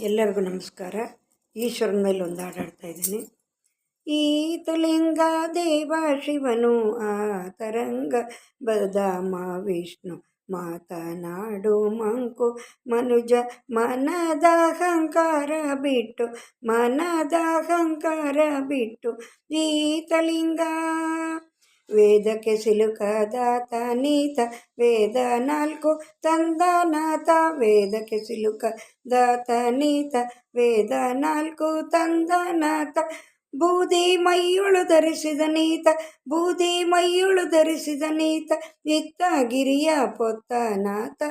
ಎಲ್ಲರಿಗೂ ನಮಸ್ಕಾರ. ಈಶ್ವರನ ಮೇಲೆ ಒಂದು ಹಾಡಾಡ್ತಾ ಇದ್ದೀನಿ. ಈತಲಿಂಗ ದೇವ ಶಿವನು ಆತರಂಗ ಬದಾಮ ವಿಷ್ಣು ಮಾತನಾಡು ಮಂಕು ಮನುಜ ಮನದಹಂಕಾರ ಬಿಟ್ಟು ಈತಲಿಂಗ ವೇದಕ್ಕೆ ಸಿಲುಕದಾತ ನೀತ ವೇದ 4 ತಂದನಾಥ ವೇದಕ್ಕೆ ಸಿಲುಕದಾತ ನೀತ ವೇದ 4 ತಂದನಾಥ ಬೂದಿ ಮೈಯೊಳು ಧರಿಸಿದ ನೀತ ಇತ್ತ ಗಿರಿಯ ಪೊತ್ತನಾಥ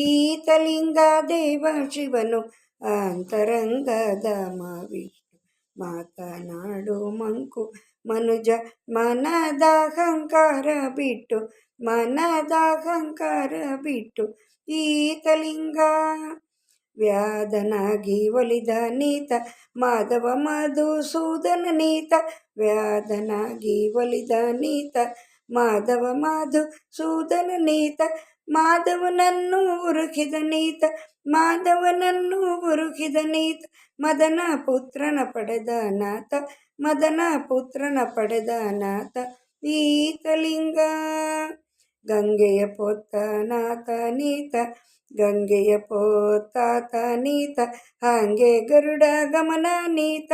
ಈತಲಿಂಗ ದೇವ ಶಿವನು ಅಂತರಂಗದ ವಿಷ್ಣು ಮಾತನಾಡು ಮಂಕು ಮನುಜ ಮನದಹಂಕಾರ ಬಿಟ್ಟು ಈತಲಿಂಗ ವ್ಯಾಧನಾಗಿ ಒಲಿದ ನೀತ ಮಾಧವ ಮಧುಸೂದನ ನೀತ ವ್ಯಾಧನಾಗಿ ಒಲಿದ ನೀತ ಮಾಧವ ಮಧುಸೂದನ ನೀತ ಮಾಧವನನ್ನು ಉರುಕಿದ ನೀತ ಮದನ ಪುತ್ರನ ಪಡೆದ ನಾಥ ಈತಲಿಂಗ ಗಂಗೆಯ ಪೊತ್ತನಾಥ ನೀತ ಹಾಂಗೆ ಗರುಡ ಗಮನ ನೀತ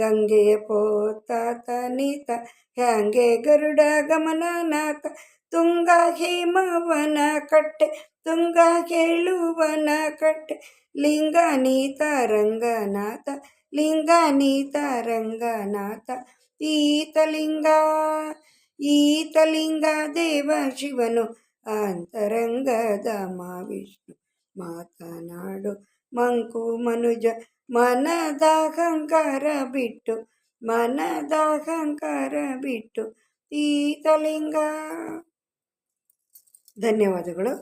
ಗಂಗೆಯ ಪೊತ್ತಾತ ನೀತ ಹ್ಯಾಂಗೆ ಗರುಡ ಗಮನ ನಾಥ ತುಂಗ ಹೇಮವನ ಕಟ್ಟೆ ತುಂಗ ಕೇಳುವನ ಕಟ್ಟೆ ಲಿಂಗ ನೀತ ರಂಗನಾಥ ಈತಲಿಂಗ ದೇವ ಶಿವನು ಅಂತರಂಗದ ವಿಷ್ಣು ಮಾತನಾಡು ಮಂಕು ಮನುಜ ಮನದಹಂಕಾರ ಬಿಟ್ಟು ಈತಲಿಂಗ. ಧನ್ಯವಾದಗಳು.